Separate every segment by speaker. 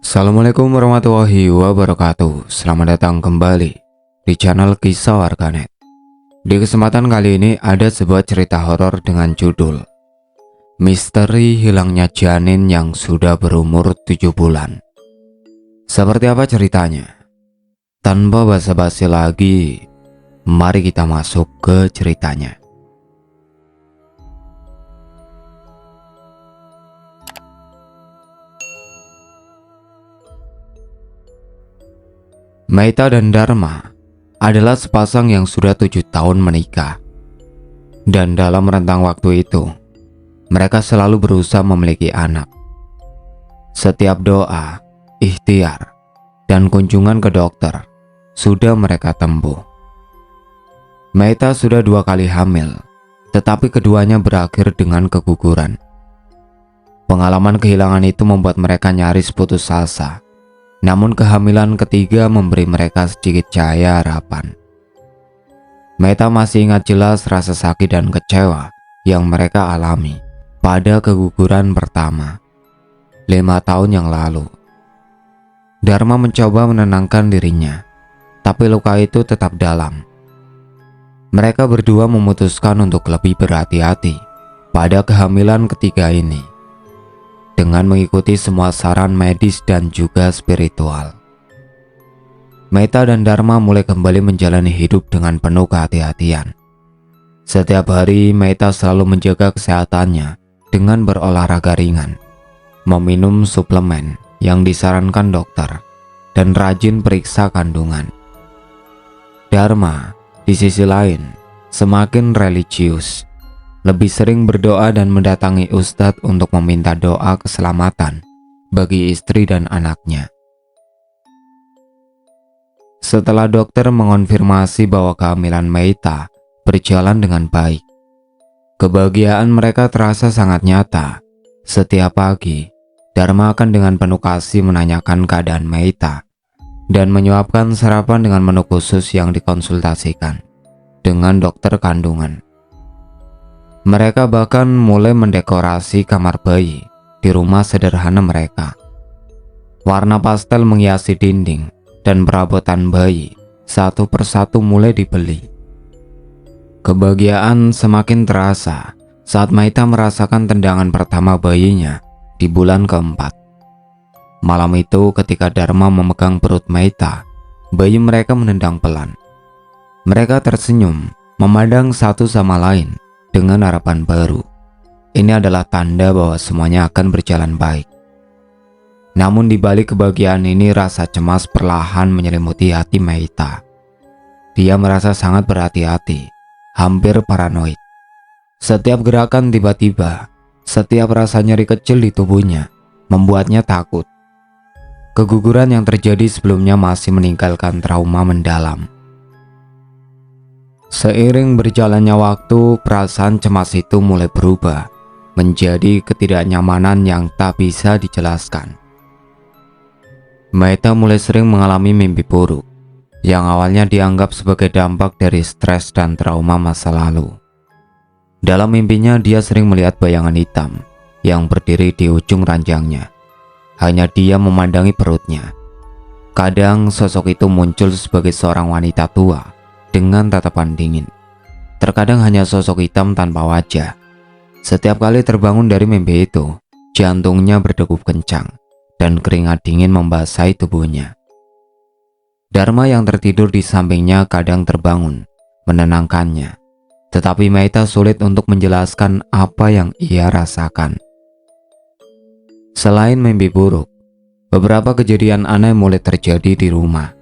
Speaker 1: Assalamualaikum warahmatullahi wabarakatuh. Selamat datang kembali di channel Kisah Warganet. Di kesempatan kali ini ada sebuah cerita horor dengan judul Misteri Hilangnya Janin yang Sudah Berumur 7 Bulan. Seperti apa ceritanya? Tanpa basa-basi lagi, mari kita masuk ke ceritanya. Meita dan Dharma adalah sepasang yang sudah 7 tahun menikah. Dan dalam rentang waktu itu, mereka selalu berusaha memiliki anak. Setiap doa, ikhtiar, dan kunjungan ke dokter sudah mereka tempuh. Meita sudah 2 kali hamil, tetapi keduanya berakhir dengan keguguran. Pengalaman kehilangan itu membuat mereka nyaris putus asa. Namun kehamilan ketiga memberi mereka sedikit cahaya harapan. Meita masih ingat jelas rasa sakit dan kecewa yang mereka alami pada keguguran pertama 5 tahun yang lalu. Dharma mencoba menenangkan dirinya, tapi luka itu tetap dalam. Mereka berdua memutuskan untuk lebih berhati-hati pada kehamilan ketiga ini, dengan mengikuti semua saran medis dan juga spiritual. Meita dan Dharma mulai kembali menjalani hidup dengan penuh kehati-hatian. Setiap hari Meita selalu menjaga kesehatannya dengan berolahraga ringan, meminum suplemen yang disarankan dokter, dan rajin periksa kandungan. Dharma, di sisi lain, semakin religius, lebih sering berdoa dan mendatangi ustadz untuk meminta doa keselamatan bagi istri dan anaknya. Setelah dokter mengonfirmasi bahwa kehamilan Meita berjalan dengan baik, kebahagiaan mereka terasa sangat nyata. Setiap pagi, Dharma akan dengan penuh kasih menanyakan keadaan Meita dan menyuapkan sarapan dengan menu khusus yang dikonsultasikan dengan dokter kandungan. Mereka bahkan mulai mendekorasi kamar bayi di rumah sederhana mereka. Warna pastel menghiasi dinding dan perabotan bayi satu persatu mulai dibeli. Kebahagiaan semakin terasa saat Meita merasakan tendangan pertama bayinya di bulan keempat. Malam itu ketika Dharma memegang perut Meita, bayi mereka menendang pelan. Mereka tersenyum, memandang satu sama lain dengan harapan baru. Ini adalah tanda bahwa semuanya akan berjalan baik. Namun di balik kebahagiaan ini, rasa cemas perlahan menyelimuti hati Meita. Dia merasa sangat berhati-hati, hampir paranoid. Setiap gerakan tiba-tiba, setiap rasa nyeri kecil di tubuhnya membuatnya takut. Keguguran yang terjadi sebelumnya masih meninggalkan trauma mendalam. Seiring berjalannya waktu, perasaan cemas itu mulai berubah menjadi ketidaknyamanan yang tak bisa dijelaskan. Meita mulai sering mengalami mimpi buruk yang awalnya dianggap sebagai dampak dari stres dan trauma masa lalu. Dalam mimpinya, dia sering melihat bayangan hitam yang berdiri di ujung ranjangnya. Hanya dia memandangi perutnya. Kadang sosok itu muncul sebagai seorang wanita tua dengan tatapan dingin. Terkadang hanya sosok hitam tanpa wajah. Setiap kali terbangun dari mimpi itu, jantungnya berdegup kencang dan keringat dingin membasahi tubuhnya. Dharma yang tertidur di sampingnya kadang terbangun, menenangkannya. Tetapi Meita sulit untuk menjelaskan apa yang ia rasakan. Selain mimpi buruk, beberapa kejadian aneh mulai terjadi di rumah.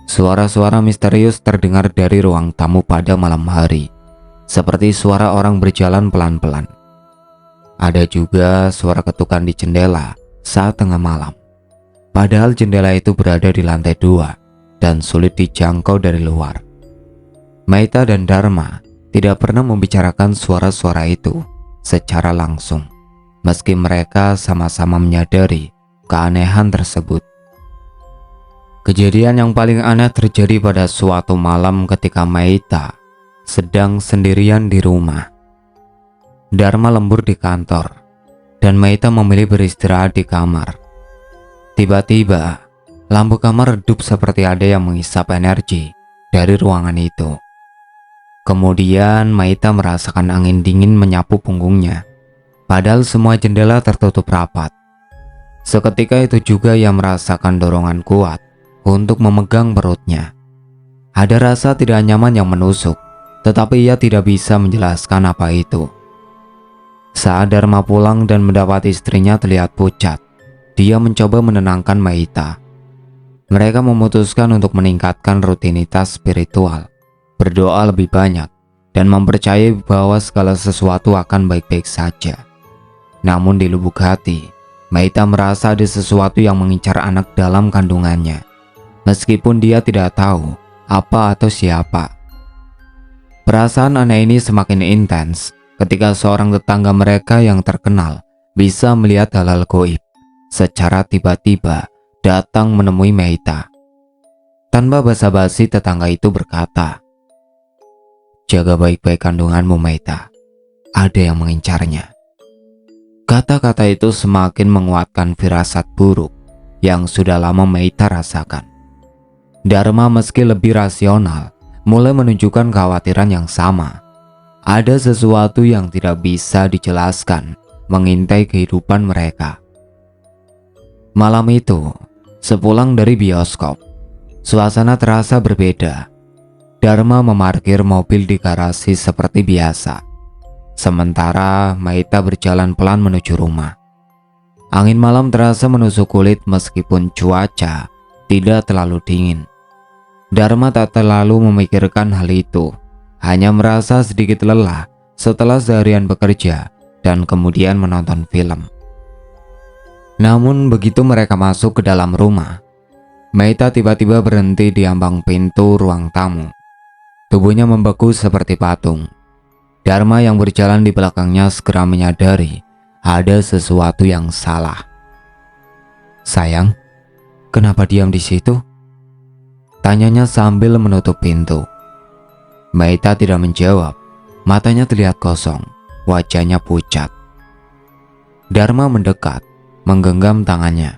Speaker 1: Suara-suara misterius terdengar dari ruang tamu pada malam hari, seperti suara orang berjalan pelan-pelan. Ada juga suara ketukan di jendela saat tengah malam. Padahal jendela itu berada di lantai 2 dan sulit dijangkau dari luar. Meita dan Dharma tidak pernah membicarakan suara-suara itu secara langsung, meski mereka sama-sama menyadari keanehan tersebut. Kejadian yang paling aneh terjadi pada suatu malam ketika Meita sedang sendirian di rumah. Dharma lembur di kantor, dan Meita memilih beristirahat di kamar. Tiba-tiba, lampu kamar redup seperti ada yang menghisap energi dari ruangan itu. Kemudian Maita merasakan angin dingin menyapu punggungnya, padahal semua jendela tertutup rapat. Seketika itu juga ia merasakan dorongan kuat untuk memegang perutnya. Ada rasa tidak nyaman yang menusuk, tetapi ia tidak bisa menjelaskan apa itu. Saat Dharma pulang dan mendapat istrinya terlihat pucat, dia mencoba menenangkan Maita. Mereka memutuskan untuk meningkatkan rutinitas spiritual, berdoa lebih banyak, dan mempercayai bahwa segala sesuatu akan baik-baik saja. Namun di lubuk hati, Maita merasa ada sesuatu yang mengincar anak dalam kandungannya, meskipun dia tidak tahu apa atau siapa. Perasaan aneh ini semakin intens ketika seorang tetangga mereka yang terkenal bisa melihat hal-hal gaib secara tiba-tiba datang menemui Maita. Tanpa basa-basi, tetangga itu berkata, "Jaga baik-baik kandunganmu, Maita. Ada yang mengincarnya." Kata-kata itu semakin menguatkan firasat buruk yang sudah lama Maita rasakan. Dharma meski lebih rasional mulai menunjukkan kekhawatiran yang sama. Ada sesuatu yang tidak bisa dijelaskan mengintai kehidupan mereka. Malam itu, sepulang dari bioskop, suasana terasa berbeda. Dharma memarkir mobil di garasi seperti biasa. Sementara Maita berjalan pelan menuju rumah. Angin malam terasa menusuk kulit meskipun cuaca tidak terlalu dingin. Dharma tak terlalu memikirkan hal itu, hanya merasa sedikit lelah setelah seharian bekerja dan kemudian menonton film. Namun begitu mereka masuk ke dalam rumah, Maita tiba-tiba berhenti di ambang pintu ruang tamu. Tubuhnya membeku seperti patung. Dharma yang berjalan di belakangnya segera menyadari ada sesuatu yang salah. "Sayang, kenapa diam di situ?" tanyanya sambil menutup pintu. Maita tidak menjawab, matanya terlihat kosong, wajahnya pucat. Dharma mendekat, menggenggam tangannya.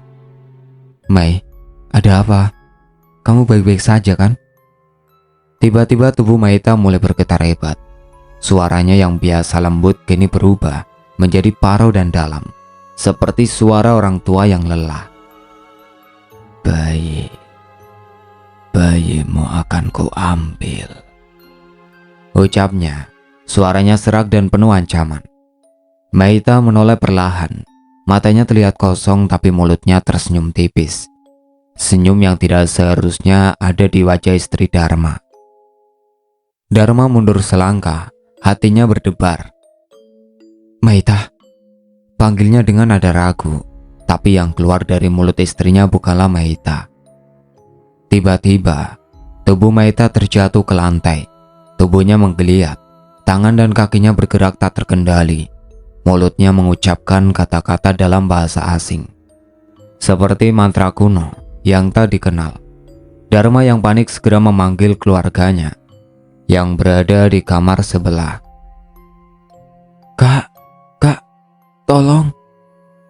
Speaker 1: "Mai, ada apa? Kamu baik-baik saja kan?" Tiba-tiba tubuh Maita mulai bergetar hebat. Suaranya yang biasa lembut kini berubah menjadi parau dan dalam, seperti suara orang tua yang lelah. Bayimu akan kuambil," ucapnya. Suaranya serak dan penuh ancaman. Maita menoleh perlahan. Matanya terlihat kosong tapi mulutnya tersenyum tipis. Senyum yang tidak seharusnya ada di wajah istri Dharma. Dharma mundur selangkah, hatinya berdebar. "Maita," panggilnya dengan nada ragu, tapi yang keluar dari mulut istrinya bukanlah Maita. Tiba-tiba, tubuh Maita terjatuh ke lantai. Tubuhnya menggeliat, tangan dan kakinya bergerak tak terkendali. Mulutnya mengucapkan kata-kata dalam bahasa asing, seperti mantra kuno yang tak dikenal. Dharma yang panik segera memanggil keluarganya yang berada di kamar sebelah. Kak, tolong!"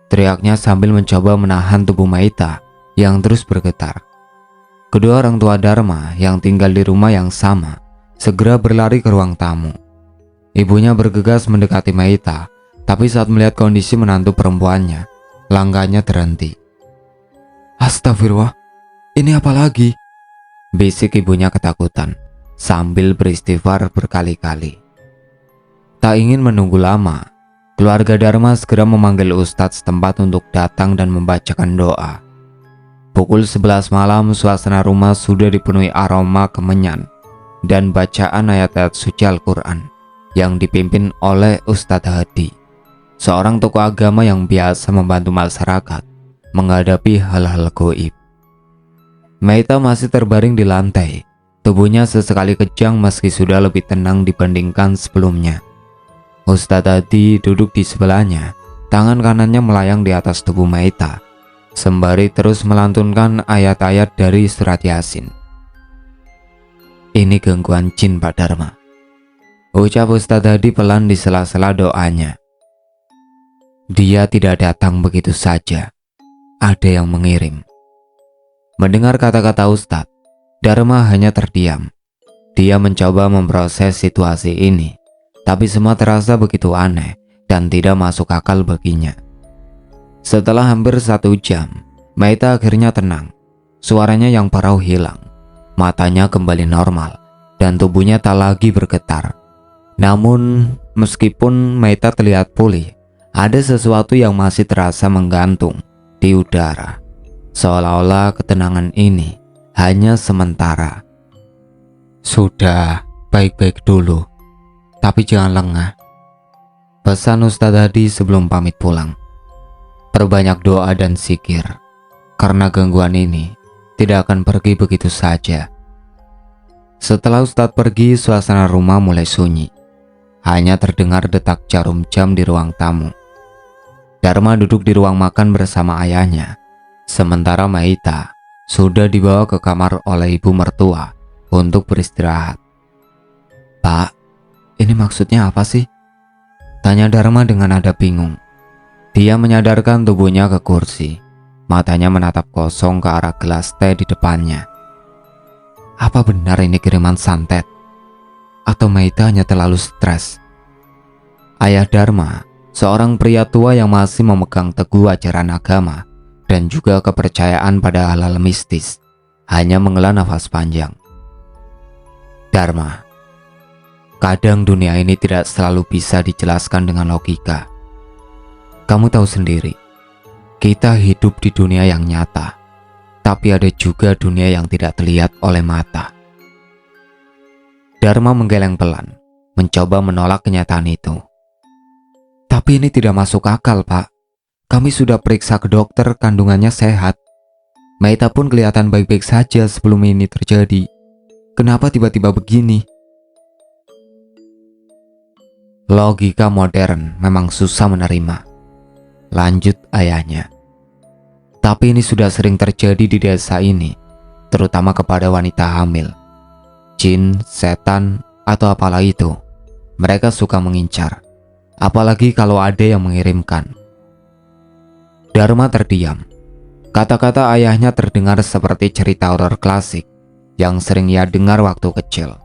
Speaker 1: teriaknya sambil mencoba menahan tubuh Maita yang terus bergetar. Kedua orang tua Dharma yang tinggal di rumah yang sama segera berlari ke ruang tamu. Ibunya bergegas mendekati Maita, tapi saat melihat kondisi menantu perempuannya, langkahnya terhenti. "Astagfirullah, ini apa lagi?" bisik ibunya ketakutan sambil beristighfar berkali-kali. Tak ingin menunggu lama, keluarga Dharma segera memanggil ustadz setempat untuk datang dan membacakan doa. Pukul 11 malam, suasana rumah sudah dipenuhi aroma kemenyan dan bacaan ayat-ayat suci Al-Quran yang dipimpin oleh Ustadz Hadi, seorang tokoh agama yang biasa membantu masyarakat menghadapi hal-hal gaib. Maita masih terbaring di lantai, tubuhnya sesekali kejang meski sudah lebih tenang dibandingkan sebelumnya. Ustadz Hadi duduk di sebelahnya, tangan kanannya melayang di atas tubuh Maita, sembari terus melantunkan ayat-ayat dari surat Yasin. "Ini gangguan jin, Pak Dharma," ucap Ustadz Hadi pelan di sela-sela doanya. "Dia tidak datang begitu saja. ada yang mengirim. Mendengar kata-kata Ustadz, Dharma hanya terdiam. Dia mencoba memproses situasi ini, tapi semua terasa begitu aneh dan tidak masuk akal baginya. Setelah hampir 1 jam, Maita akhirnya tenang. Suaranya yang parau hilang, matanya kembali normal, dan tubuhnya tak lagi bergetar. Namun, meskipun Maita terlihat pulih, ada sesuatu yang masih terasa menggantung di udara. Seolah-olah ketenangan ini hanya sementara. Sudah, baik-baik dulu, tapi jangan lengah. Pesan Ustadz tadi sebelum pamit pulang. Perbanyak doa dan zikir, karena gangguan ini tidak akan pergi begitu saja. Setelah Ustadz pergi, suasana rumah mulai sunyi. Hanya terdengar detak jarum jam di ruang tamu. Dharma duduk di ruang makan bersama ayahnya, sementara Maita sudah dibawa ke kamar oleh ibu mertua untuk beristirahat. "Pak, ini maksudnya apa sih?" tanya Dharma dengan nada bingung. Dia menyadarkan tubuhnya ke kursi. Matanya menatap kosong ke arah gelas teh di depannya. Apa benar ini kiriman santet? Atau Maita hanya terlalu stres? Ayah Dharma, seorang pria tua yang masih memegang teguh ajaran agama dan juga kepercayaan pada hal-hal mistis, hanya menghela nafas panjang. "Dharma, kadang dunia ini tidak selalu bisa dijelaskan dengan logika. Kamu tahu sendiri, kita hidup di dunia yang nyata, tapi ada juga dunia yang tidak terlihat oleh mata." Dharma menggeleng pelan, mencoba menolak kenyataan itu. "Tapi ini tidak masuk akal, Pak. Kami sudah periksa ke dokter, kandungannya sehat. Maita pun kelihatan baik-baik saja sebelum ini terjadi. Kenapa tiba-tiba begini?" Logika modern memang susah menerima, lanjut ayahnya. Tapi ini sudah sering terjadi di desa ini, terutama kepada wanita hamil. Jin, setan, atau apalah itu, mereka suka mengincar. Apalagi kalau ada yang mengirimkan. Dharma terdiam. Kata-kata ayahnya terdengar seperti cerita horor klasik yang sering ia dengar waktu kecil.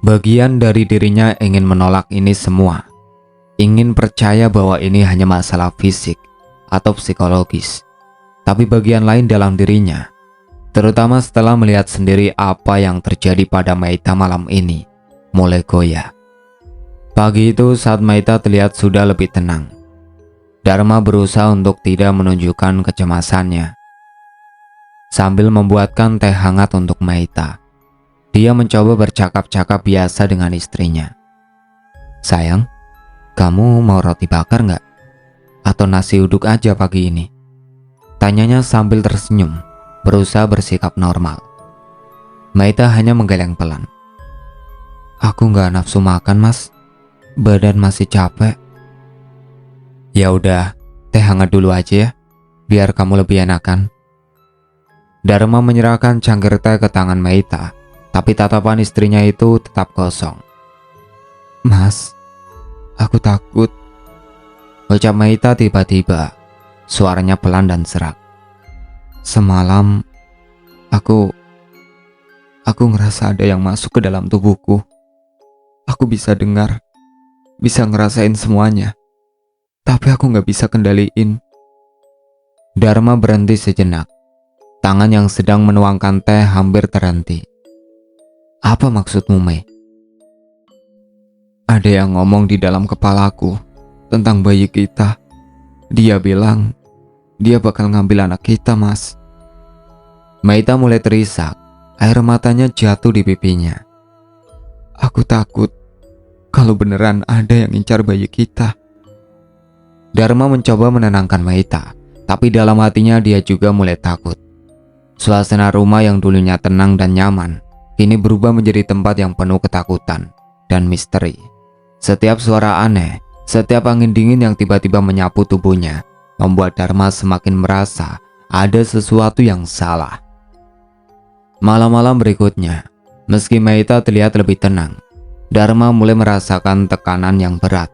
Speaker 1: Bagian dari dirinya ingin menolak ini semua. Ingin percaya bahwa ini hanya masalah fisik atau psikologis. Tapi bagian lain dalam dirinya, terutama setelah melihat sendiri apa yang terjadi pada Maita malam ini, mulai goyah. Pagi itu saat Maita terlihat sudah lebih tenang, Dharma berusaha untuk tidak menunjukkan kecemasannya. Sambil membuatkan teh hangat untuk Maita, dia mencoba bercakap-cakap biasa dengan istrinya. "Sayang, kamu mau roti bakar nggak? Atau nasi uduk aja pagi ini?" tanyanya sambil tersenyum, berusaha bersikap normal. Maita hanya menggeleng pelan. "Aku nggak nafsu makan, Mas. Badan masih capek." "Ya udah, teh hangat dulu aja ya, biar kamu lebih enakan." Dharma menyerahkan cangkir teh ke tangan Maita, tapi tatapan istrinya itu tetap kosong. "Mas, aku takut," ucap Maita tiba-tiba, suaranya pelan dan serak. "Semalam, aku ngerasa ada yang masuk ke dalam tubuhku. Aku bisa dengar, bisa ngerasain semuanya, tapi aku gak bisa kendaliin." Dharma berhenti sejenak. Tangan yang sedang menuangkan teh hampir terhenti. "Apa maksudmu, Mei?" "Ada yang ngomong di dalam kepalaku tentang bayi kita. Dia bilang dia bakal ngambil anak kita, Mas." Maita mulai terisak, air matanya jatuh di pipinya. "Aku takut kalau beneran ada yang incar bayi kita." Dharma mencoba menenangkan Maita, tapi dalam hatinya dia juga mulai takut. Suasana rumah yang dulunya tenang dan nyaman, kini berubah menjadi tempat yang penuh ketakutan dan misteri. Setiap suara aneh, setiap angin dingin yang tiba-tiba menyapu tubuhnya, membuat Dharma semakin merasa ada sesuatu yang salah. Malam-malam berikutnya, meski Maita terlihat lebih tenang, Dharma mulai merasakan tekanan yang berat.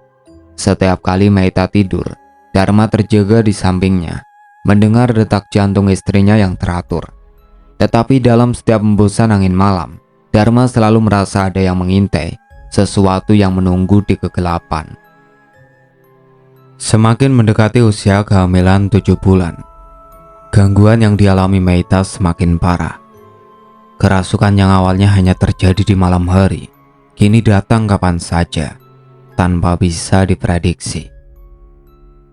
Speaker 1: Setiap kali Maita tidur, Dharma terjaga di sampingnya, mendengar detak jantung istrinya yang teratur. Tetapi dalam setiap hembusan angin malam, Dharma selalu merasa ada yang mengintai, sesuatu yang menunggu di kegelapan. Semakin mendekati usia kehamilan 7 bulan, gangguan yang dialami Meita semakin parah. Kerasukan yang awalnya hanya terjadi di malam hari, kini datang kapan saja, tanpa bisa diprediksi.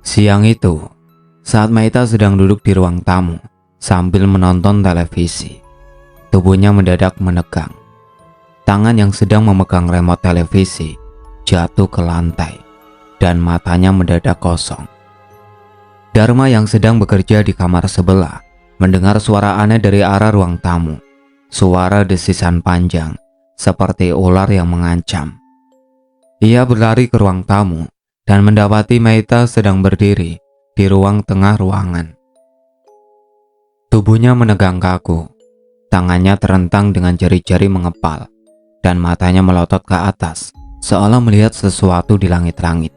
Speaker 1: Siang itu, saat Meita sedang duduk di ruang tamu sambil menonton televisi, tubuhnya mendadak menegang. Tangan yang sedang memegang remote televisi jatuh ke lantai dan matanya mendadak kosong. Dharma yang sedang bekerja di kamar sebelah mendengar suara aneh dari arah ruang tamu. Suara desisan panjang seperti ular yang mengancam. Ia berlari ke ruang tamu dan mendapati Meita sedang berdiri di ruang tengah ruangan. Tubuhnya menegang kaku, tangannya terentang dengan jari-jari mengepal, dan matanya melotot ke atas, seolah melihat sesuatu di langit-langit.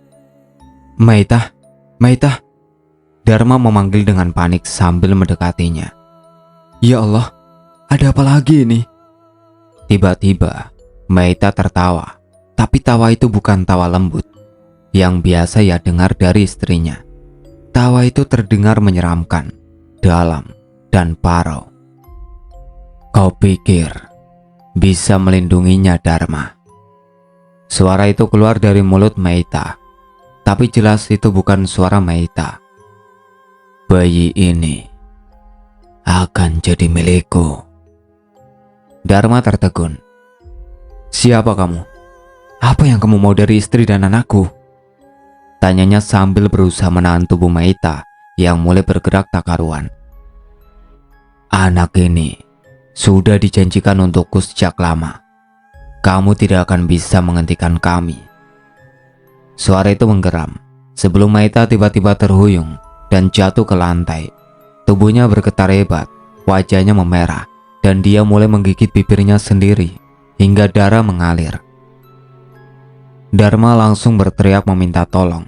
Speaker 1: Meita, Meita, Dharma memanggil dengan panik sambil mendekatinya. Ya Allah, ada apa lagi ini? Tiba-tiba, Meita tertawa, tapi tawa itu bukan tawa lembut, yang biasa ia dengar dari istrinya. Tawa itu terdengar menyeramkan, dalam, dan parau. Kau pikir bisa melindunginya, Dharma? Suara itu keluar dari mulut Meita, tapi jelas itu bukan suara Meita. Bayi ini akan jadi milikku. Dharma tertegun. Siapa kamu? Apa yang kamu mau dari istri dan anakku? Tanyanya sambil berusaha menahan tubuh Meita yang mulai bergerak tak karuan. Anak ini sudah dijanjikan untukku sejak lama. Kamu tidak akan bisa menghentikan kami. Suara itu menggeram sebelum Meita tiba-tiba terhuyung dan jatuh ke lantai. Tubuhnya bergetar hebat, wajahnya memerah, dan dia mulai menggigit bibirnya sendiri hingga darah mengalir. Dharma langsung berteriak meminta tolong.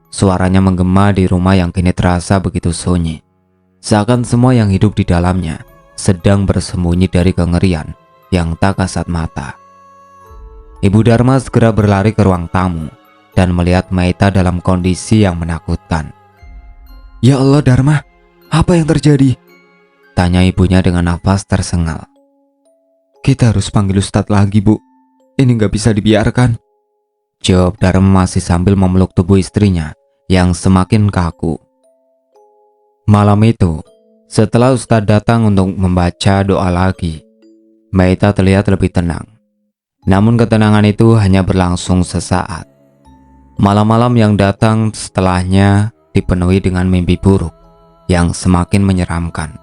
Speaker 1: Suaranya menggema di rumah yang kini terasa begitu sunyi, seakan semua yang hidup di dalamnya sedang bersembunyi dari kengerian yang tak kasat mata. Ibu Dharma segera berlari ke ruang tamu dan melihat Meita dalam kondisi yang menakutkan. Ya Allah Dharma, apa yang terjadi? Tanya ibunya dengan nafas tersengal. Kita harus panggil Ustadz lagi, Bu. Ini gak bisa dibiarkan. Jawab Dharma masih sambil memeluk tubuh istrinya yang semakin kaku. Malam itu, setelah Ustadz datang untuk membaca doa lagi, Meita terlihat lebih tenang. Namun ketenangan itu hanya berlangsung sesaat. Malam-malam yang datang setelahnya dipenuhi dengan mimpi buruk yang semakin menyeramkan.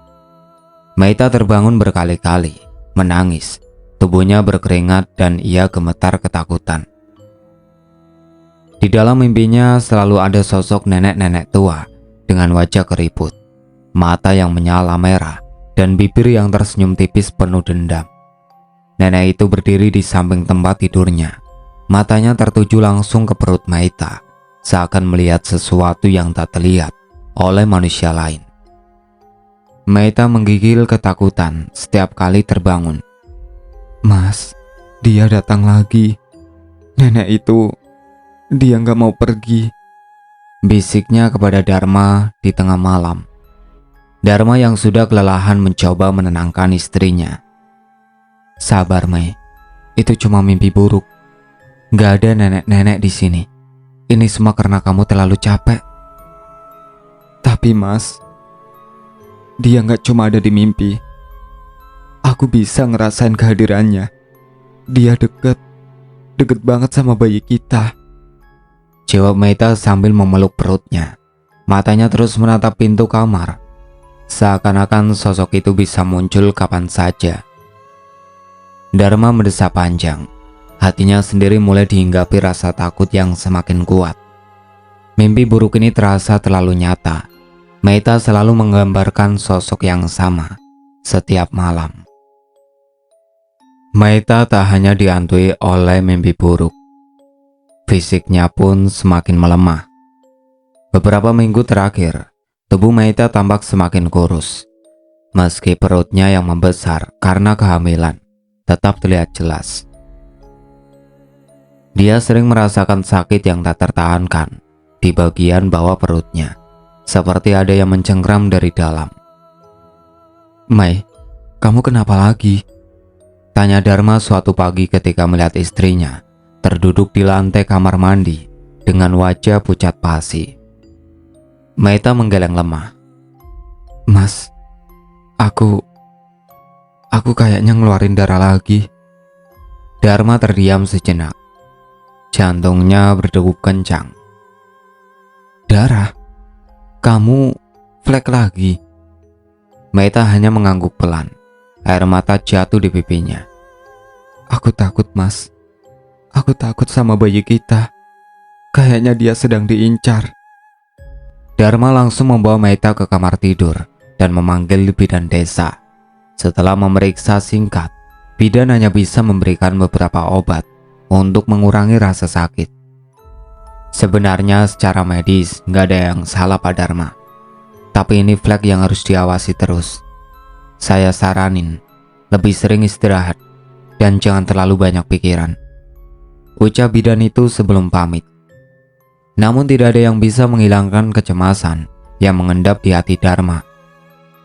Speaker 1: Meita terbangun berkali-kali, menangis, tubuhnya berkeringat dan ia gemetar ketakutan. Di dalam mimpinya selalu ada sosok nenek-nenek tua dengan wajah keriput, mata yang menyala merah, dan bibir yang tersenyum tipis penuh dendam. Nenek itu berdiri di samping tempat tidurnya. Matanya tertuju langsung ke perut Meita, seakan melihat sesuatu yang tak terlihat oleh manusia lain. Meita menggigil ketakutan setiap kali terbangun. Mas, dia datang lagi. Nenek itu, dia gak mau pergi. Bisiknya kepada Dharma di tengah malam. Dharma yang sudah kelelahan mencoba menenangkan istrinya. Sabar, Mei. Itu cuma mimpi buruk. Gak ada nenek-nenek di sini. Ini semua karena kamu terlalu capek. Tapi Mas, dia gak cuma ada di mimpi. Aku bisa ngerasain kehadirannya. Dia deket banget sama bayi kita. Jawab Meita sambil memeluk perutnya. Matanya terus menatap pintu kamar, seakan-akan sosok itu bisa muncul kapan saja. Dharma mendesah panjang. Hatinya sendiri mulai dihinggapi rasa takut yang semakin kuat. Mimpi buruk ini terasa terlalu nyata. Meita selalu menggambarkan sosok yang sama setiap malam. Meita tak hanya dihantui oleh mimpi buruk, fisiknya pun semakin melemah. Beberapa minggu terakhir, Tubuh Maita tampak semakin kurus. Meski perutnya yang membesar karena kehamilan, tetap terlihat jelas. Dia sering merasakan sakit yang tak tertahankan di bagian bawah perutnya, seperti ada yang mencengkram dari dalam. "Mei, kamu kenapa lagi?" tanya Dharma suatu pagi ketika melihat istrinya terduduk di lantai kamar mandi dengan wajah pucat pasi. Maita menggeleng lemah. "Mas, aku kayaknya ngeluarin darah lagi." Dharma terdiam sejenak. Jantungnya berdegup kencang. "Darah? Kamu flek lagi?" Maita hanya mengangguk pelan. Air mata jatuh di pipinya. "Aku takut, Mas. Aku takut sama bayi kita. Kayaknya dia sedang diincar." Dharma langsung membawa Maita ke kamar tidur dan memanggil bidan desa. Setelah memeriksa singkat, bidan hanya bisa memberikan beberapa obat untuk mengurangi rasa sakit. Sebenarnya secara medis nggak ada yang salah Pak Dharma, tapi ini flek yang harus diawasi terus. Saya saranin lebih sering istirahat dan jangan terlalu banyak pikiran, ucap bidan itu sebelum pamit. Namun tidak ada yang bisa menghilangkan kecemasan yang mengendap di hati Dharma.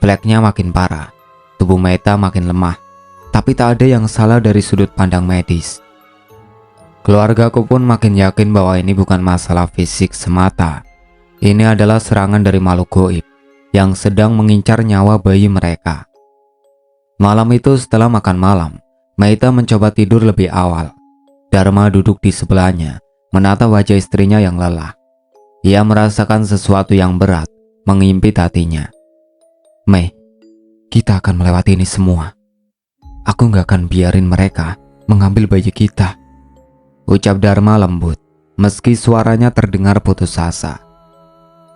Speaker 1: Fleknya makin parah, tubuh Maita makin lemah, tapi tak ada yang salah dari sudut pandang medis. Keluargaku pun makin yakin bahwa ini bukan masalah fisik semata. Ini adalah serangan dari makhluk gaib yang sedang mengincar nyawa bayi mereka. Malam itu setelah makan malam, Maita mencoba tidur lebih awal. Dharma duduk di sebelahnya, menatap wajah istrinya yang lelah. Ia merasakan sesuatu yang berat mengimpit hatinya. "Mei, kita akan melewati ini semua. Aku gak akan biarin mereka mengambil bayi kita," ucap Dharma lembut, meski suaranya terdengar putus asa.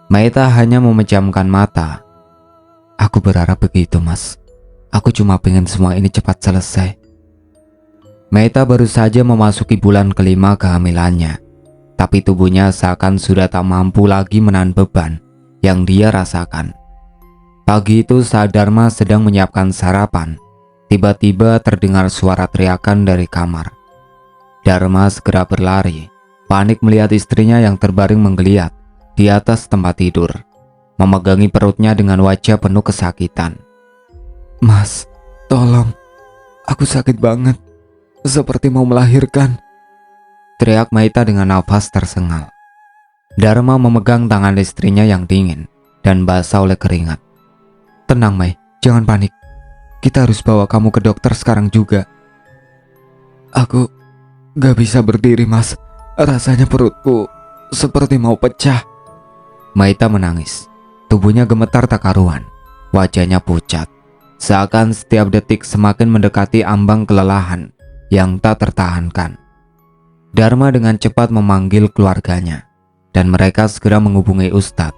Speaker 1: Maita hanya memejamkan mata. "Aku berharap begitu, Mas. Aku cuma pengen semua ini cepat selesai." Maita baru saja memasuki bulan kelima kehamilannya, tapi tubuhnya seakan sudah tak mampu lagi menahan beban yang dia rasakan. Pagi itu saat Dharma sedang menyiapkan sarapan, tiba-tiba terdengar suara teriakan dari kamar. Dharma segera berlari, panik melihat istrinya yang terbaring menggeliat di atas tempat tidur, memegangi perutnya dengan wajah penuh kesakitan. "Mas, tolong, aku sakit banget, seperti mau melahirkan," teriak Maita dengan nafas tersengal. Dharma memegang tangan istrinya yang dingin dan basah oleh keringat. "Tenang, Mei, jangan panik. Kita harus bawa kamu ke dokter sekarang juga." "Aku gak bisa berdiri, Mas. Rasanya perutku seperti mau pecah." Maita menangis. Tubuhnya gemetar tak karuan. Wajahnya pucat, seakan setiap detik semakin mendekati ambang kelelahan yang tak tertahankan. Dharma dengan cepat memanggil keluarganya, dan mereka segera menghubungi Ustadz.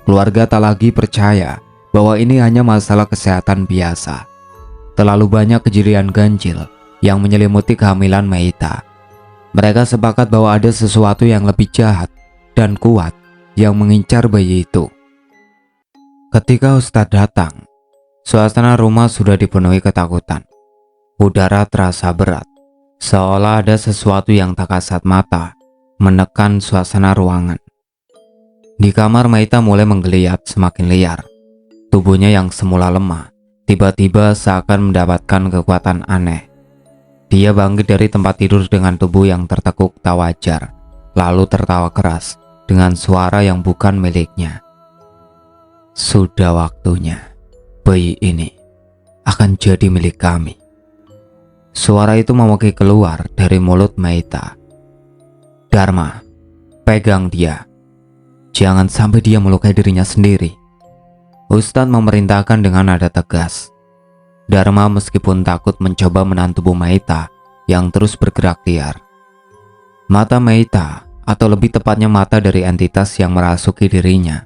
Speaker 1: Keluarga tak lagi percaya bahwa ini hanya masalah kesehatan biasa. Terlalu banyak kejadian ganjil yang menyelimuti kehamilan Maita. Mereka sepakat bahwa ada sesuatu yang lebih jahat dan kuat yang mengincar bayi itu. Ketika Ustadz datang, suasana rumah sudah dipenuhi ketakutan. Udara terasa berat, seolah ada sesuatu yang tak kasat mata menekan suasana ruangan. Di kamar Maita mulai menggeliat semakin liar. Tubuhnya yang semula lemah tiba-tiba seakan mendapatkan kekuatan aneh. Dia bangkit dari tempat tidur dengan tubuh yang tertekuk tak wajar, lalu tertawa keras dengan suara yang bukan miliknya. "Sudah waktunya bayi ini akan jadi milik kami." Suara itu memekik keluar dari mulut Maita. "Dharma, pegang dia. Jangan sampai dia melukai dirinya sendiri," Ustadz memerintahkan dengan nada tegas. Dharma meskipun takut mencoba menahan tubuh Maita yang terus bergerak liar. Mata Maita, atau lebih tepatnya mata dari entitas yang merasuki dirinya,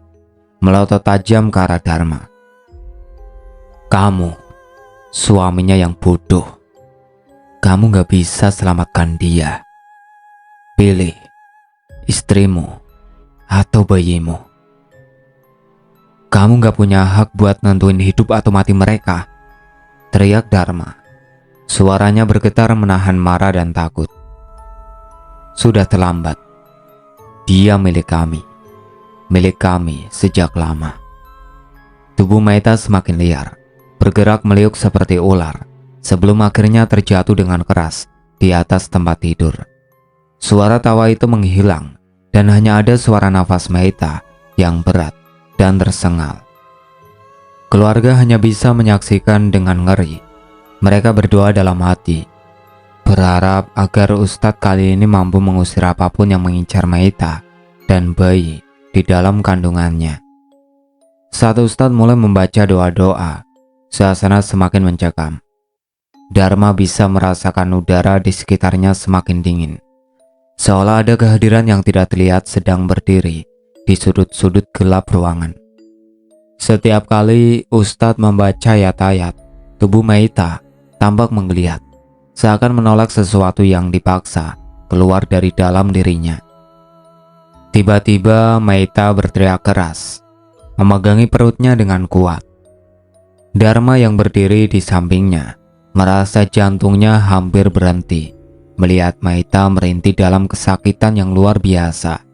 Speaker 1: melotot tajam ke arah Dharma. "Kamu, suaminya yang bodoh. Kamu gak bisa selamatkan dia. Pilih istrimu atau bayimu." Kamu gak punya hak buat nentuin hidup atau mati mereka, teriak Dharma. Suaranya bergetar menahan marah dan takut. Sudah terlambat. Dia milik kami sejak lama. Tubuh Maita semakin liar, bergerak meliuk seperti ular, sebelum akhirnya terjatuh dengan keras di atas tempat tidur. Suara tawa itu menghilang, dan hanya ada suara nafas Maita yang berat dan tersengal. Keluarga hanya bisa menyaksikan dengan ngeri. Mereka berdoa dalam hati, berharap agar Ustadz kali ini mampu mengusir apapun yang mengincar Maita dan bayi di dalam kandungannya. Saat Ustadz mulai membaca doa-doa, suasana semakin mencekam. Dharma bisa merasakan udara di sekitarnya semakin dingin, seolah ada kehadiran yang tidak terlihat sedang berdiri di sudut-sudut gelap ruangan. Setiap kali Ustadz membaca ayat-ayat, tubuh Maita tampak menggeliat, seakan menolak sesuatu yang dipaksa keluar dari dalam dirinya. Tiba-tiba Maita berteriak keras, memegangi perutnya dengan kuat. Dharma yang berdiri di sampingnya merasa jantungnya hampir berhenti melihat Maita merintih dalam kesakitan yang luar biasa.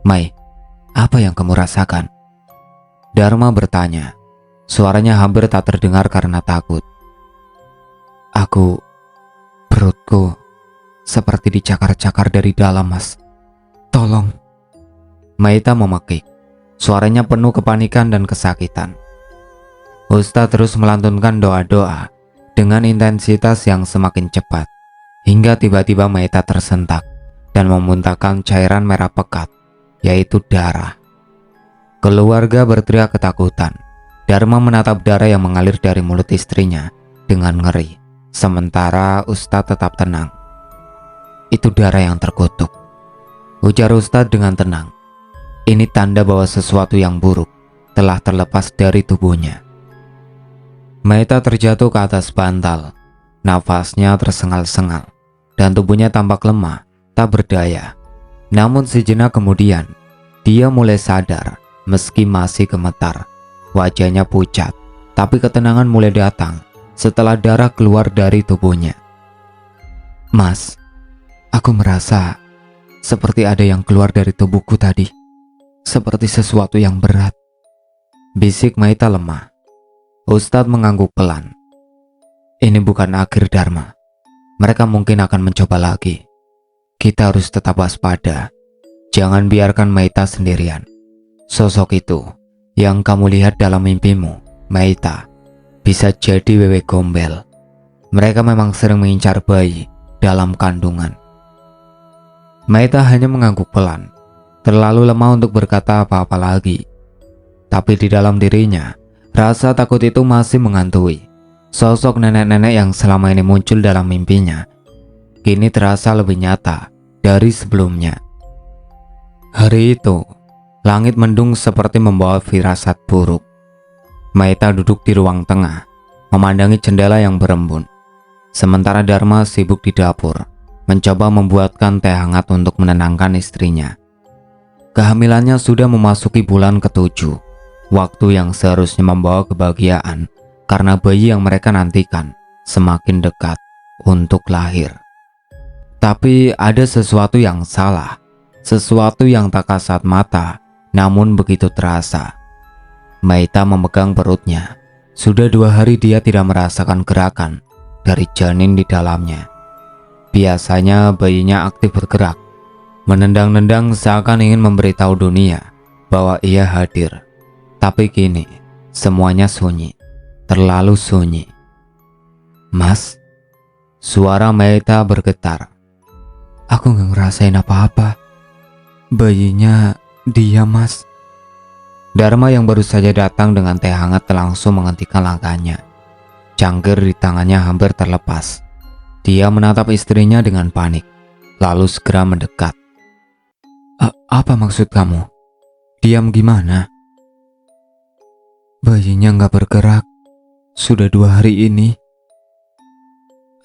Speaker 1: "Mai, apa yang kamu rasakan?" Dharma bertanya. Suaranya hampir tak terdengar karena takut. Perutku seperti dicakar-cakar dari dalam, Mas. Tolong." Maita memekik. Suaranya penuh kepanikan dan kesakitan. Ustadz terus melantunkan doa-doa dengan intensitas yang semakin cepat, hingga tiba-tiba Maita tersentak dan memuntahkan cairan merah pekat, yaitu darah. Keluarga berteriak ketakutan. Dharma menatap darah yang mengalir dari mulut istrinya dengan ngeri, sementara Ustadz tetap tenang. "Itu darah yang terkutuk," ujar Ustadz dengan tenang. "Ini tanda bahwa sesuatu yang buruk telah terlepas dari tubuhnya." Maita terjatuh ke atas bantal. Nafasnya tersengal-sengal dan tubuhnya tampak lemah, tak berdaya. Namun sejenak kemudian, dia mulai sadar meski masih gemetar. Wajahnya pucat, tapi ketenangan mulai datang setelah darah keluar dari tubuhnya. "Mas, aku merasa seperti ada yang keluar dari tubuhku tadi. Seperti sesuatu yang berat," bisik Maita lemah. Ustadz mengangguk pelan. "Ini bukan akhir, Dharma. Mereka mungkin akan mencoba lagi. Kita harus tetap waspada. Jangan biarkan Maita sendirian. Sosok itu yang kamu lihat dalam mimpimu, Maita, bisa jadi wewe gombel. Mereka memang sering mengincar bayi dalam kandungan." Maita hanya mengangguk pelan, terlalu lemah untuk berkata apa-apa lagi. Tapi di dalam dirinya, rasa takut itu masih menghantui. Sosok nenek-nenek yang selama ini muncul dalam mimpinya kini terasa lebih nyata dari sebelumnya. Hari itu, langit mendung seperti membawa firasat buruk. Maita duduk di ruang tengah, memandangi jendela yang berembun. Sementara Dharma sibuk di dapur, mencoba membuatkan teh hangat untuk menenangkan istrinya. Kehamilannya sudah memasuki bulan ke-7, waktu yang seharusnya membawa kebahagiaan karena bayi yang mereka nantikan semakin dekat untuk lahir. Tapi ada sesuatu yang salah, sesuatu yang tak kasat mata, namun begitu terasa. Maita memegang perutnya. Sudah 2 hari dia tidak merasakan gerakan dari janin di dalamnya. Biasanya bayinya aktif bergerak, menendang-nendang seakan ingin memberitahu dunia bahwa ia hadir. Tapi kini semuanya sunyi, terlalu sunyi. "Mas," suara Maita bergetar. "Aku gak ngerasain apa-apa. Bayinya dia, Mas." Dharma yang baru saja datang dengan teh hangat langsung menghentikan langkahnya. Cangkir di tangannya hampir terlepas. Dia menatap istrinya dengan panik, lalu segera mendekat. Apa maksud kamu? Diam gimana?" "Bayinya gak bergerak. Sudah 2 hari ini."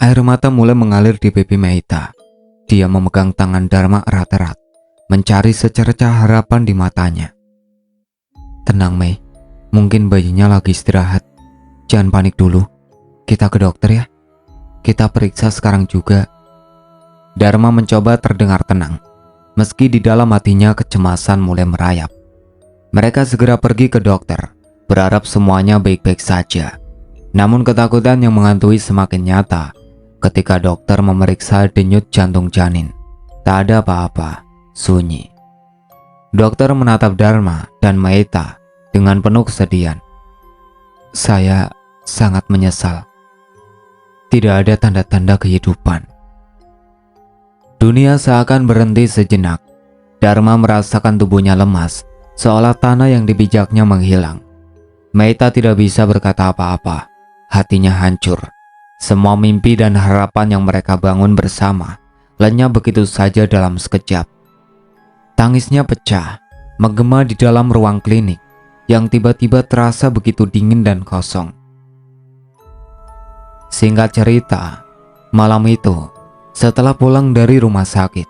Speaker 1: Air mata mulai mengalir di pipi Maita. Dia memegang tangan Dharma erat-erat, mencari secercah harapan di matanya. Tenang Mei, mungkin bayinya lagi istirahat. Jangan panik dulu. Kita ke dokter ya. Kita periksa sekarang juga. Dharma mencoba terdengar tenang, meski di dalam hatinya kecemasan mulai merayap. Mereka segera pergi ke dokter, berharap semuanya baik-baik saja. Namun ketakutan yang menghantui semakin nyata ketika dokter memeriksa denyut jantung janin. Tak ada apa-apa, sunyi. Dokter menatap Dharma dan Maeta dengan penuh kesedihan. Saya sangat menyesal. Tidak ada tanda-tanda kehidupan. Dunia seakan berhenti sejenak. Dharma merasakan tubuhnya lemas, seolah tanah yang dipijaknya menghilang. Maeta tidak bisa berkata apa-apa. Hatinya hancur. Semua mimpi dan harapan yang mereka bangun bersama lenyap begitu saja dalam sekejap. Tangisnya pecah, menggema di dalam ruang klinik yang tiba-tiba terasa begitu dingin dan kosong. Singkat cerita, malam itu, setelah pulang dari rumah sakit,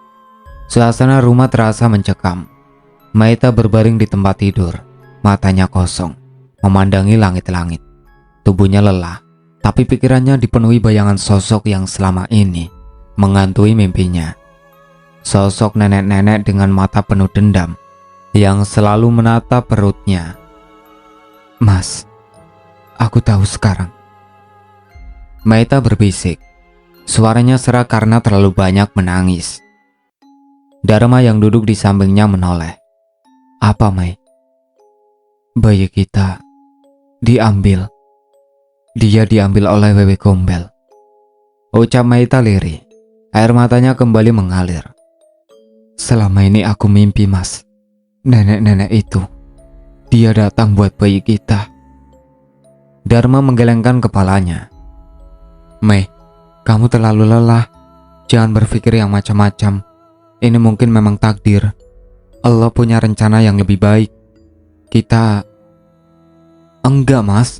Speaker 1: suasana rumah terasa mencekam. Maeta berbaring di tempat tidur, matanya kosong, memandangi langit-langit. Tubuhnya lelah, tapi pikirannya dipenuhi bayangan sosok yang selama ini menghantui mimpinya. Sosok nenek-nenek dengan mata penuh dendam yang selalu menatap perutnya. Mas, aku tahu sekarang. Maeta berbisik. Suaranya serak karena terlalu banyak menangis. Dharma yang duduk di sampingnya menoleh. Apa, Mai? Bayi kita diambil. Dia diambil oleh Wewe Gombel. Ucap Maeta lirih. Air matanya kembali mengalir. Selama ini aku mimpi, Mas. Nenek-nenek itu, dia datang buat bayi kita. Dharma menggelengkan kepalanya. Mei, kamu terlalu lelah. Jangan berpikir yang macam-macam. Ini mungkin memang takdir. Allah punya rencana yang lebih baik. Kita... Enggak, Mas.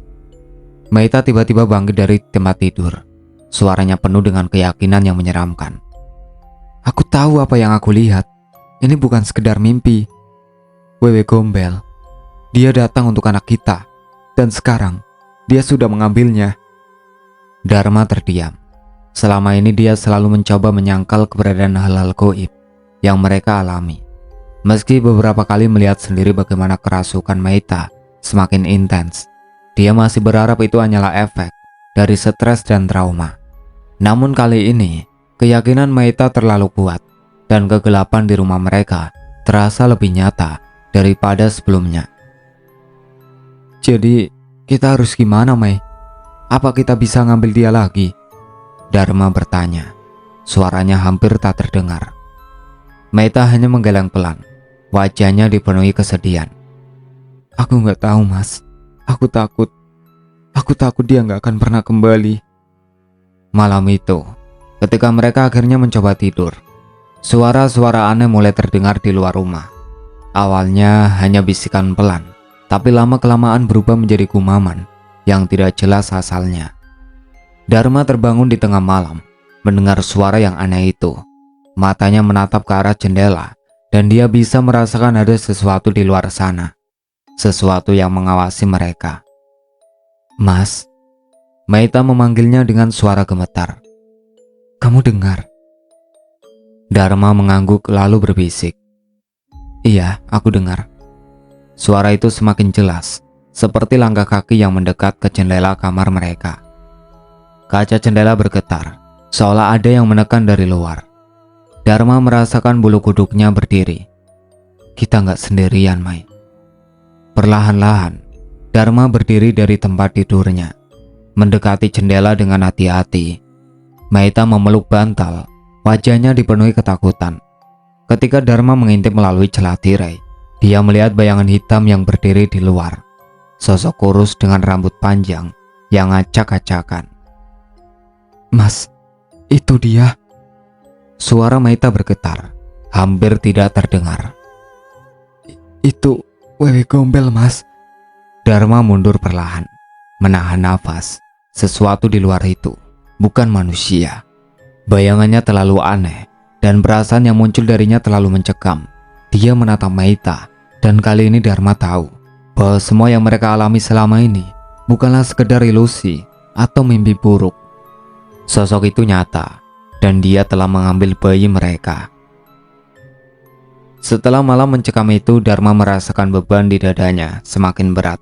Speaker 1: Maeta tiba-tiba bangkit dari tempat tidur. Suaranya penuh dengan keyakinan yang menyeramkan. Aku tahu apa yang aku lihat. Ini bukan sekedar mimpi. Wewe Gombel, dia datang untuk anak kita. Dan sekarang, dia sudah mengambilnya. Dharma terdiam. Selama ini dia selalu mencoba menyangkal keberadaan hal-hal gaib yang mereka alami. Meski beberapa kali melihat sendiri bagaimana kerasukan Maeta semakin intens, dia masih berharap itu hanyalah efek dari stres dan trauma. Namun kali ini, keyakinan Maeta terlalu kuat dan kegelapan di rumah mereka terasa lebih nyata daripada sebelumnya. Jadi, kita harus gimana, Mei? Apa kita bisa ngambil dia lagi? Dharma bertanya. Suaranya hampir tak terdengar. Maeta hanya menggeleng pelan. Wajahnya dipenuhi kesedihan. Aku nggak tahu, Mas. Aku takut. Aku takut dia nggak akan pernah kembali. Malam itu, ketika mereka akhirnya mencoba tidur, suara-suara aneh mulai terdengar di luar rumah. Awalnya hanya bisikan pelan, tapi lama-kelamaan berubah menjadi gumaman yang tidak jelas asalnya. Dharma terbangun di tengah malam, mendengar suara yang aneh itu. Matanya menatap ke arah jendela, dan dia bisa merasakan ada sesuatu di luar sana. Sesuatu yang mengawasi mereka. Mas, Maeta memanggilnya dengan suara gemetar. Kamu dengar? Dharma mengangguk lalu berbisik. Iya, aku dengar. Suara itu semakin jelas, seperti langkah kaki yang mendekat ke jendela kamar mereka. Kaca jendela bergetar, seolah ada yang menekan dari luar. Dharma merasakan bulu kuduknya berdiri. Kita nggak sendirian, Mai. Perlahan-lahan, Dharma berdiri dari tempat tidurnya, mendekati jendela dengan hati-hati. Maeta memeluk bantal, wajahnya dipenuhi ketakutan. Ketika Dharma mengintip melalui celah tirai, dia melihat bayangan hitam yang berdiri di luar. Sosok kurus dengan rambut panjang yang acak-acakan. Mas, itu dia. Suara Maeta bergetar, hampir tidak terdengar. Itu Wewe Gombel, Mas. Dharma mundur perlahan, menahan nafas. Sesuatu di luar itu bukan manusia. Bayangannya terlalu aneh, dan perasaan yang muncul darinya terlalu mencekam. Dia menatap Maeta, dan kali ini Dharma tahu bahwa semua yang mereka alami selama ini bukanlah sekedar ilusi atau mimpi buruk. Sosok itu nyata, dan dia telah mengambil bayi mereka. Setelah malam mencekam itu, Dharma merasakan beban di dadanya semakin berat.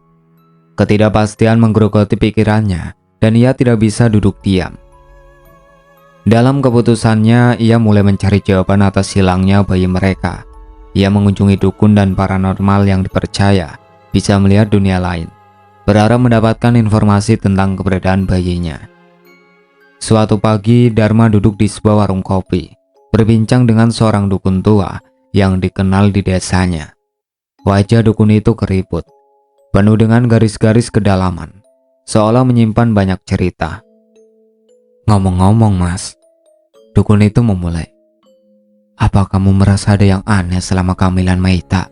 Speaker 1: Ketidakpastian menggerogoti pikirannya, dan ia tidak bisa duduk diam. Dalam keputusannya, ia mulai mencari jawaban atas hilangnya bayi mereka. Ia mengunjungi dukun dan paranormal yang dipercaya bisa melihat dunia lain, berharap mendapatkan informasi tentang keberadaan bayinya. Suatu pagi, Dharma duduk di sebuah warung kopi, berbincang dengan seorang dukun tua yang dikenal di desanya. Wajah dukun itu keriput, penuh dengan garis-garis kedalaman, seolah menyimpan banyak cerita. "Ngomong-ngomong, Mas," dukun itu memulai, "apa kamu merasa ada yang aneh selama kehamilan Meita?"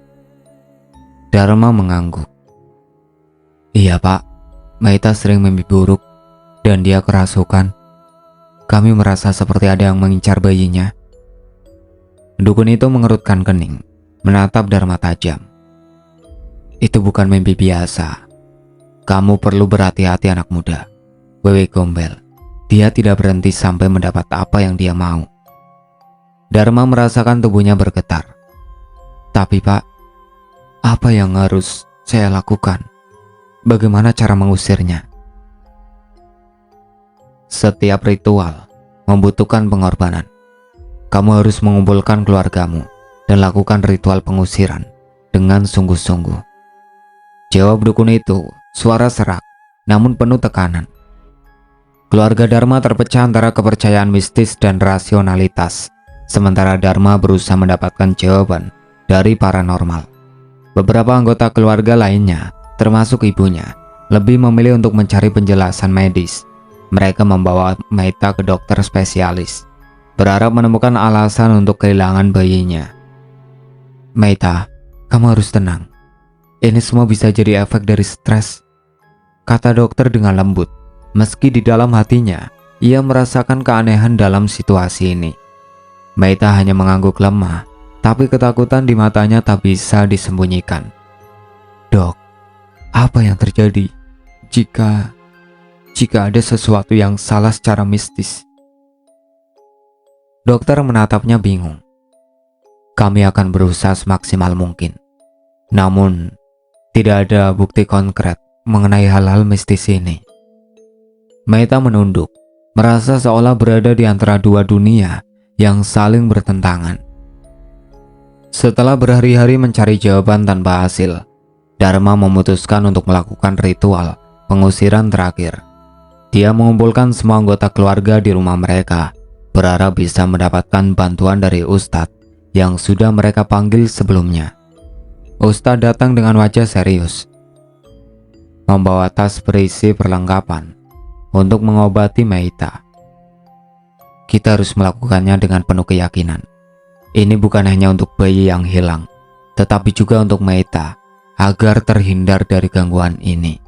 Speaker 1: Dharma mengangguk. "Iya, Pak. Meita sering mimpi buruk dan dia kerasukan. Kami merasa seperti ada yang mengincar bayinya." Dukun itu mengerutkan kening, menatap Dharma tajam. "Itu bukan mimpi biasa. Kamu perlu berhati-hati, anak muda. Wewe Gombel. Dia tidak berhenti sampai mendapat apa yang dia mau." Dharma merasakan tubuhnya bergetar. "Tapi Pak, apa yang harus saya lakukan? Bagaimana cara mengusirnya?" "Setiap ritual membutuhkan pengorbanan. Kamu harus mengumpulkan keluargamu dan lakukan ritual pengusiran dengan sungguh-sungguh," jawab dukun itu, suara serak namun penuh tekanan. Keluarga Dharma terpecah antara kepercayaan mistis dan rasionalitas, sementara Dharma berusaha mendapatkan jawaban dari paranormal. Beberapa anggota keluarga lainnya, termasuk ibunya, lebih memilih untuk mencari penjelasan medis. Mereka membawa Meita ke dokter spesialis, berharap menemukan alasan untuk kehilangan bayinya. "Meita, kamu harus tenang. Ini semua bisa jadi efek dari stres," kata dokter dengan lembut. Meski di dalam hatinya, ia merasakan keanehan dalam situasi ini. Meita hanya mengangguk lemah, tapi ketakutan di matanya tak bisa disembunyikan. "Dok, apa yang terjadi jika ada sesuatu yang salah secara mistis?" Dokter menatapnya bingung. "Kami akan berusaha semaksimal mungkin. Namun, tidak ada bukti konkret mengenai hal-hal mistis ini." Meita menunduk, merasa seolah berada di antara dua dunia yang saling bertentangan. Setelah berhari-hari mencari jawaban tanpa hasil, Dharma memutuskan untuk melakukan ritual pengusiran terakhir. Dia mengumpulkan semua anggota keluarga di rumah mereka, berharap bisa mendapatkan bantuan dari Ustadz yang sudah mereka panggil sebelumnya. Ustadz datang dengan wajah serius, membawa tas berisi perlengkapan untuk mengobati Meita. "Kita harus melakukannya dengan penuh keyakinan. Ini bukan hanya untuk bayi yang hilang, tetapi juga untuk Meita, agar terhindar dari gangguan ini."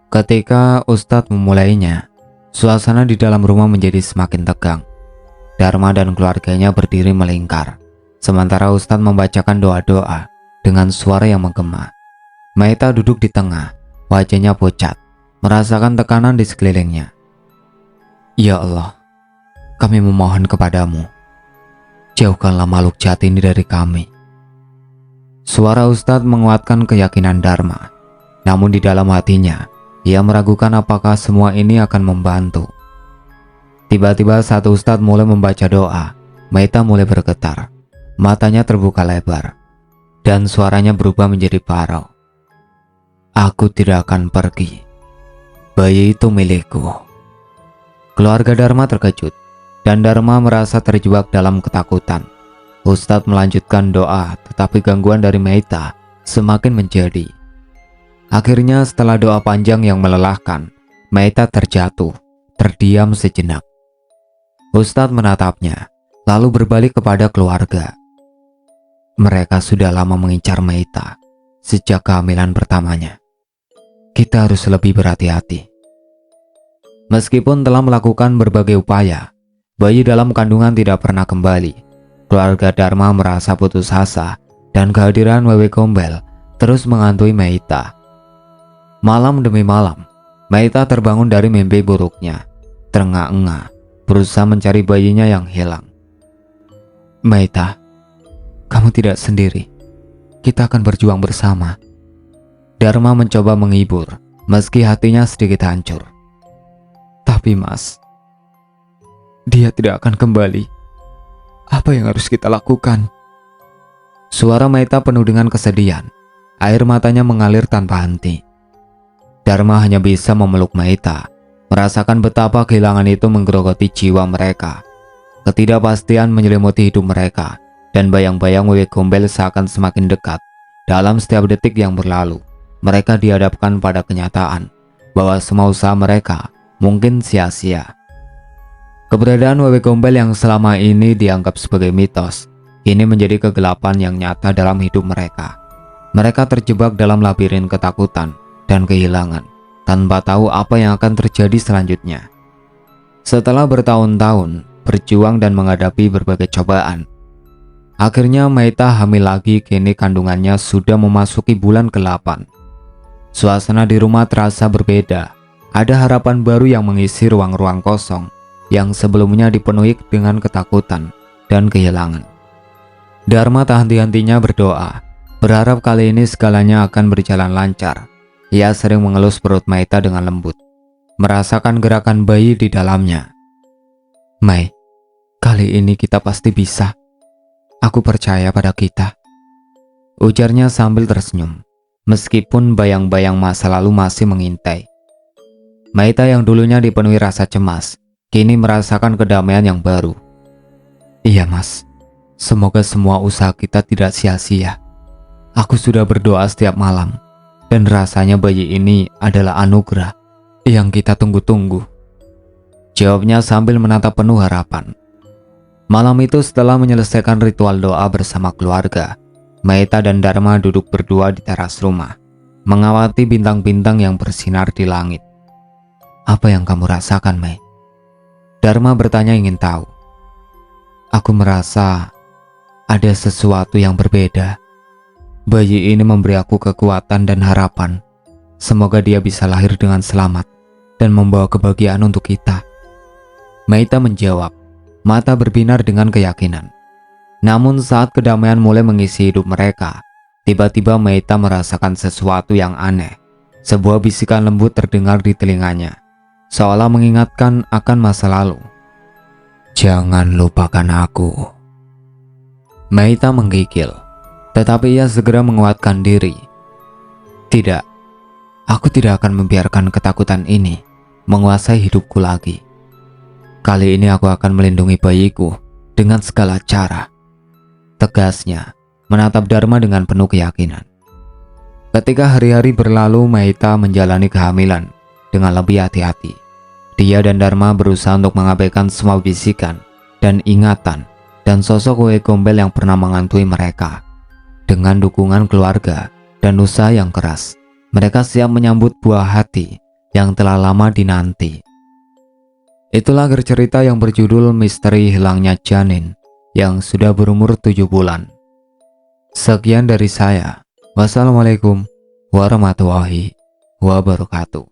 Speaker 1: Ketika Ustadz memulainya, suasana di dalam rumah menjadi semakin tegang. Dharma dan keluarganya berdiri melingkar, sementara Ustadz membacakan doa-doa dengan suara yang menggema. Meita duduk di tengah, wajahnya pucat, merasakan tekanan di sekelilingnya. "Ya Allah, kami memohon kepadamu, jauhkanlah makhluk jahat ini dari kami." Suara Ustadz menguatkan keyakinan Dharma, namun di dalam hatinya, ia meragukan apakah semua ini akan membantu. Tiba-tiba saat Ustadz mulai membaca doa, Meita mulai bergetar, matanya terbuka lebar, dan suaranya berubah menjadi parau. "Aku tidak akan pergi. Bayi itu milikku." Keluarga Dharma terkejut, dan Dharma merasa terjebak dalam ketakutan. Ustadz melanjutkan doa, tetapi gangguan dari Meita semakin menjadi. Akhirnya setelah doa panjang yang melelahkan, Meita terjatuh, terdiam sejenak. Ustadz menatapnya, lalu berbalik kepada keluarga. "Mereka sudah lama mengincar Meita sejak kehamilan pertamanya. Kita harus lebih berhati-hati." Meskipun telah melakukan berbagai upaya, bayi dalam kandungan tidak pernah kembali. Keluarga Dharma merasa putus asa, dan kehadiran Wewe Gombel terus menghantui Meita. Malam demi malam, Meita terbangun dari mimpi buruknya, terengah-engah, berusaha mencari bayinya yang hilang. Meita, kamu tidak sendiri. Kita akan berjuang bersama. Dharma mencoba menghibur, meski hatinya sedikit hancur. Tapi Mas, dia tidak akan kembali. Apa yang harus kita lakukan? Suara Meita penuh dengan kesedihan. Air matanya mengalir tanpa henti. Dharma hanya bisa memeluk Meita, merasakan betapa kehilangan itu menggerogoti jiwa mereka. Ketidakpastian menyelimuti hidup mereka, dan bayang-bayang Wewe Gombel seakan semakin dekat. Dalam setiap detik yang berlalu, mereka dihadapkan pada kenyataan bahwa semua usaha mereka mungkin sia-sia. Keberadaan Wewe Gombel yang selama ini dianggap sebagai mitos, kini menjadi kegelapan yang nyata dalam hidup mereka. Mereka terjebak dalam labirin ketakutan dan kehilangan, tanpa tahu apa yang akan terjadi selanjutnya. Setelah bertahun-tahun berjuang dan menghadapi berbagai cobaan, akhirnya Meita hamil lagi. Kini kandungannya sudah memasuki bulan ke-8. Suasana di rumah terasa berbeda. Ada harapan baru yang mengisi ruang-ruang kosong yang sebelumnya dipenuhi dengan ketakutan dan kehilangan. Dharma tak henti-hentinya berdoa, berharap kali ini segalanya akan berjalan lancar. Ia sering mengelus perut Meita dengan lembut, merasakan gerakan bayi di dalamnya. Mei, kali ini kita pasti bisa. Aku percaya pada kita, ujarnya sambil tersenyum, meskipun bayang-bayang masa lalu masih mengintai. Meita yang dulunya dipenuhi rasa cemas, kini merasakan kedamaian yang baru. Iya Mas, semoga semua usaha kita tidak sia-sia. Aku sudah berdoa setiap malam, dan rasanya bayi ini adalah anugerah yang kita tunggu-tunggu, jawabnya sambil menatap penuh harapan. Malam itu setelah menyelesaikan ritual doa bersama keluarga, Meita dan Dharma duduk berdua di teras rumah, mengawati bintang-bintang yang bersinar di langit. Apa yang kamu rasakan, Mei? Dharma bertanya ingin tahu. Aku merasa ada sesuatu yang berbeda. Bayi ini memberi aku kekuatan dan harapan. Semoga dia bisa lahir dengan selamat dan membawa kebahagiaan untuk kita. Meita menjawab, mata berbinar dengan keyakinan. Namun saat kedamaian mulai mengisi hidup mereka, tiba-tiba Meita merasakan sesuatu yang aneh. Sebuah bisikan lembut terdengar di telinganya, seolah mengingatkan akan masa lalu. Jangan lupakan aku. Meita menggigil, tetapi ia segera menguatkan diri. Tidak, aku tidak akan membiarkan ketakutan ini menguasai hidupku lagi. Kali ini aku akan melindungi bayiku dengan segala cara, tegasnya menatap Dharma dengan penuh keyakinan. Ketika hari-hari berlalu, Meita menjalani kehamilan dengan lebih hati-hati. Dia dan Dharma berusaha untuk mengabaikan semua bisikan dan ingatan dan sosok Wewe Gombel yang pernah menghantui mereka. Dengan dukungan keluarga dan usaha yang keras, mereka siap menyambut buah hati yang telah lama dinanti. Itulah akhir cerita yang berjudul Misteri Hilangnya Janin yang sudah berumur 7 bulan. Sekian dari saya. Wassalamualaikum warahmatullahi wabarakatuh.